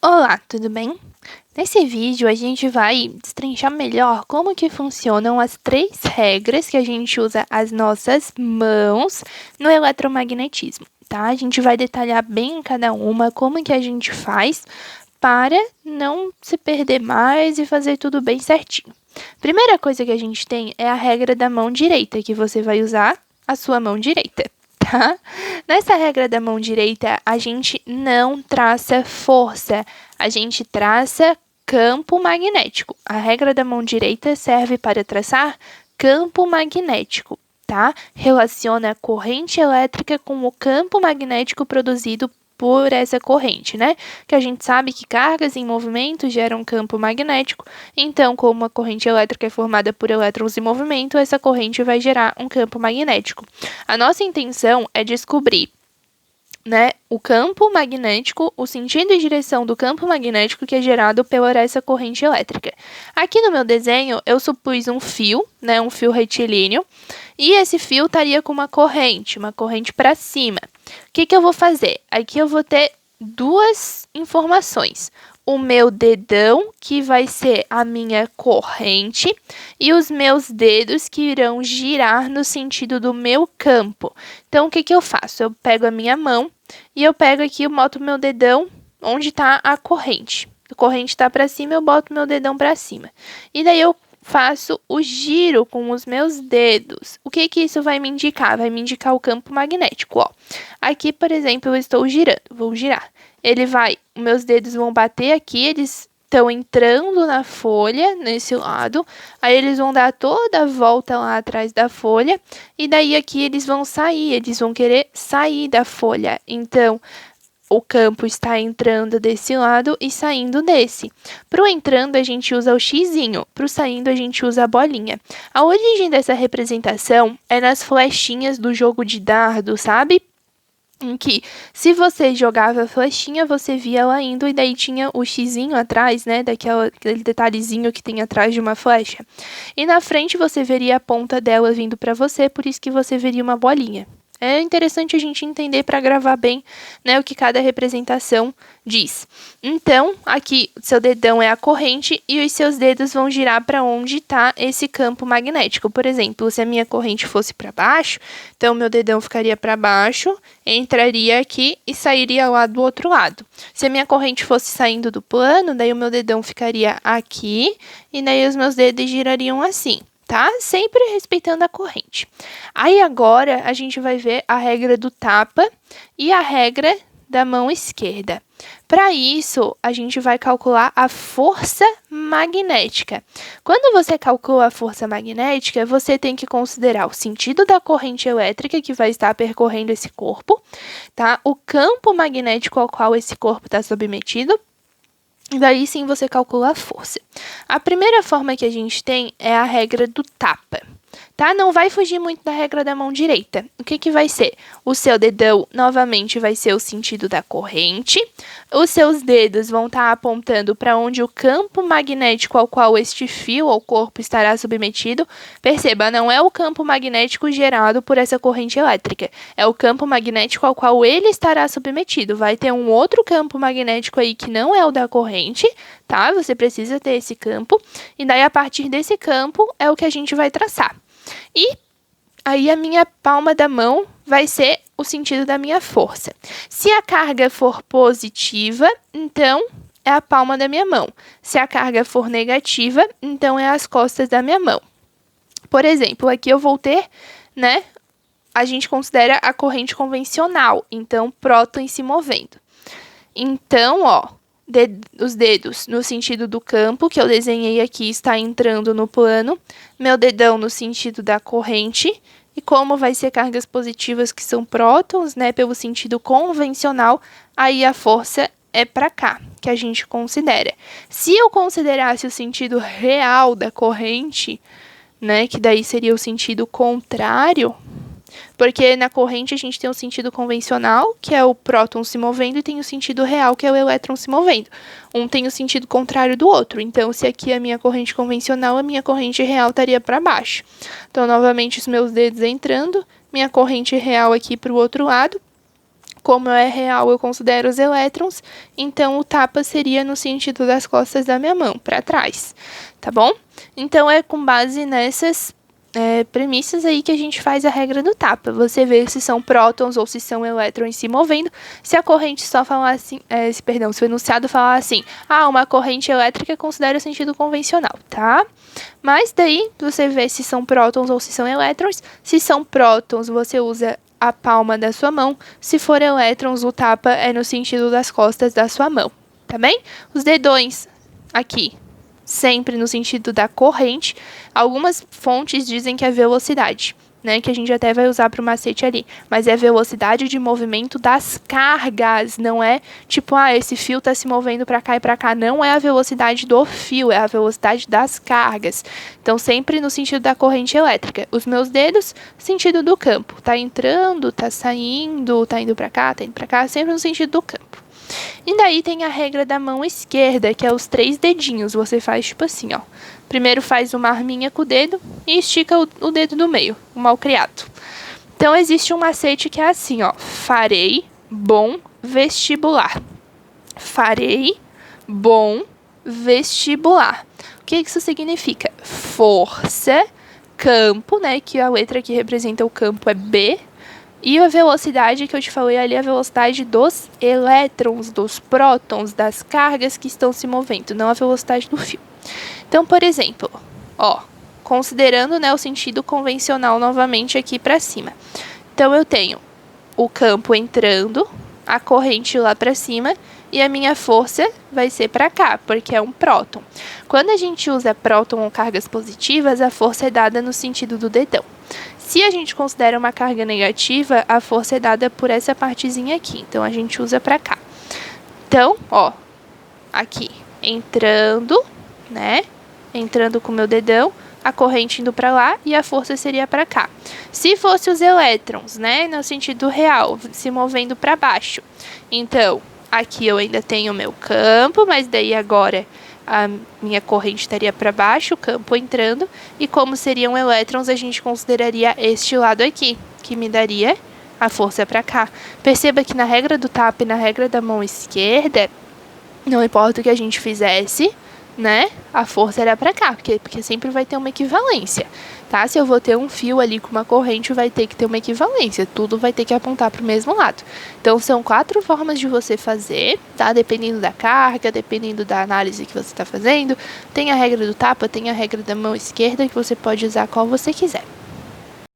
Olá, tudo bem? Nesse vídeo a gente vai destrinchar melhor como que funcionam as 3 regras que a gente usa as nossas mãos no eletromagnetismo, tá? A gente vai detalhar bem em cada uma como que a gente faz para não se perder mais e fazer tudo bem certinho. Primeira coisa que a gente tem é a regra da mão direita, que você vai usar a sua mão direita. Tá? Nessa regra da mão direita, a gente não traça força, a gente traça campo magnético. A regra da mão direita serve para traçar campo magnético, tá? Relaciona a corrente elétrica com o campo magnético produzido por essa corrente, né? Que a gente sabe que cargas em movimento geram campo magnético, então, como a corrente elétrica é formada por elétrons em movimento, essa corrente vai gerar um campo magnético. A nossa intenção é descobrir, né, o campo magnético, o sentido e direção do campo magnético que é gerado pela essa corrente elétrica. Aqui no meu desenho, eu supus um fio, né, um fio retilíneo, e esse fio estaria com uma corrente para cima. O que eu vou fazer? Aqui eu vou ter duas informações. O meu dedão, que vai ser a minha corrente, e os meus dedos que irão girar no sentido do meu campo. Então, o que eu faço? Eu pego a minha mão e eu pego aqui, eu boto o meu dedão onde está a corrente. A corrente está para cima, eu boto meu dedão para cima. E daí eu faço o giro com os meus dedos. O que isso vai me indicar? Vai me indicar o campo magnético, ó. Aqui, por exemplo, eu estou girando, vou girar. Meus dedos vão bater aqui, eles estão entrando na folha, nesse lado, aí eles vão dar toda a volta lá atrás da folha, e daí aqui eles vão querer sair da folha. Então, o campo está entrando desse lado e saindo desse. Para o entrando, a gente usa o xizinho. Para o saindo, a gente usa a bolinha. A origem dessa representação é nas flechinhas do jogo de dardo, sabe? Em que, se você jogava a flechinha, você via ela indo e daí tinha o xizinho atrás, né? Aquele detalhezinho que tem atrás de uma flecha. E na frente, você veria a ponta dela vindo para você, por isso que você veria uma bolinha. É interessante a gente entender para gravar bem, né, o que cada representação diz. Então, aqui, seu dedão é a corrente e os seus dedos vão girar para onde está esse campo magnético. Por exemplo, se a minha corrente fosse para baixo, então meu dedão ficaria para baixo, entraria aqui e sairia lá do outro lado. Se a minha corrente fosse saindo do plano, daí o meu dedão ficaria aqui e daí os meus dedos girariam assim. Tá? Sempre respeitando a corrente. Aí agora a gente vai ver a regra do tapa e a regra da mão esquerda. Para isso, a gente vai calcular a força magnética. Quando você calcula a força magnética, você tem que considerar o sentido da corrente elétrica que vai estar percorrendo esse corpo, tá? O campo magnético ao qual esse corpo está submetido. E daí sim você calcula a força. A primeira forma que a gente tem é a regra do tapa, tá? Não vai fugir muito da regra da mão direita. O que vai ser? O seu dedão, novamente, vai ser o sentido da corrente. Os seus dedos vão estar apontando para onde o campo magnético ao qual este fio ou corpo estará submetido. Perceba, não é o campo magnético gerado por essa corrente elétrica. É o campo magnético ao qual ele estará submetido. Vai ter um outro campo magnético aí que não é o da corrente, tá? Você precisa ter esse campo. E daí, a partir desse campo, é o que a gente vai traçar. E aí a minha palma da mão vai ser o sentido da minha força. Se a carga for positiva, então é a palma da minha mão. Se a carga for negativa, então é as costas da minha mão. Por exemplo, aqui eu vou ter, né? A gente considera a corrente convencional, então prótons se movendo. Então, ó, os dedos no sentido do campo, que eu desenhei aqui, está entrando no plano. Meu dedão no sentido da corrente. E como vai ser cargas positivas, que são prótons, né, pelo sentido convencional, aí a força é para cá, que a gente considera. Se eu considerasse o sentido real da corrente, né, que daí seria o sentido contrário, porque na corrente a gente tem o sentido convencional, que é o próton se movendo, e tem o sentido real, que é o elétron se movendo. Um tem o sentido contrário do outro. Então, se aqui é a minha corrente convencional, a minha corrente real estaria para baixo. Então, novamente, os meus dedos entrando, minha corrente real aqui para o outro lado. como é real, eu considero os elétrons, então o tapa seria no sentido das costas da minha mão, para trás, tá bom? Então, é com base nessas premissas aí que a gente faz a regra do tapa. Você vê se são prótons ou se são elétrons se movendo. Se a corrente só falar assim, se o enunciado falar assim, uma corrente elétrica considera o sentido convencional, tá? Mas daí, você vê se são prótons ou se são elétrons. Se são prótons, você usa a palma da sua mão. Se for elétrons, o tapa é no sentido das costas da sua mão, tá bem? Os dedões aqui, sempre no sentido da corrente. Algumas fontes dizem que é velocidade, né? Que a gente até vai usar para o macete ali. Mas é velocidade de movimento das cargas, não é tipo, esse fio está se movendo para cá e para cá. Não é a velocidade do fio, é a velocidade das cargas. Então, sempre no sentido da corrente elétrica. Os meus dedos, sentido do campo. Tá entrando, tá saindo, tá indo para cá, tá indo para cá, sempre no sentido do campo. E daí tem a regra da mão esquerda, que é os 3 dedinhos. Você faz tipo assim, ó. Primeiro faz uma arminha com o dedo e estica o dedo do meio, o malcriado. Então, existe um macete que é assim, ó. Farei bom vestibular. Farei bom vestibular. O que isso significa? Força, campo, né? Que a letra que representa o campo é B. E a velocidade que eu te falei ali é a velocidade dos elétrons, dos prótons, das cargas que estão se movendo, não a velocidade do fio. Então, por exemplo, ó, considerando, né, o sentido convencional novamente aqui para cima. Então, eu tenho o campo entrando, a corrente lá para cima e a minha força vai ser para cá, porque é um próton. Quando a gente usa próton ou cargas positivas, a força é dada no sentido do dedão. Se a gente considera uma carga negativa, a força é dada por essa partezinha aqui. Então, a gente usa para cá. Então, ó, aqui, entrando, né? Entrando com o meu dedão, a corrente indo para lá e a força seria para cá. Se fosse os elétrons, né? No sentido real, se movendo para baixo. Então, aqui eu ainda tenho o meu campo, mas daí agora a minha corrente estaria para baixo, o campo entrando, e como seriam elétrons, a gente consideraria este lado aqui, que me daria a força para cá. Perceba que na regra do tapa e na regra da mão esquerda, não importa o que a gente fizesse, né, a força era para cá, porque sempre vai ter uma equivalência, tá? Se eu vou ter um fio ali com uma corrente, vai ter que ter uma equivalência, tudo vai ter que apontar para o mesmo lado. Então, são 4 formas de você fazer, tá? Dependendo da carga, dependendo da análise que você está fazendo. Tem a regra do tapa, tem a regra da mão esquerda, que você pode usar qual você quiser.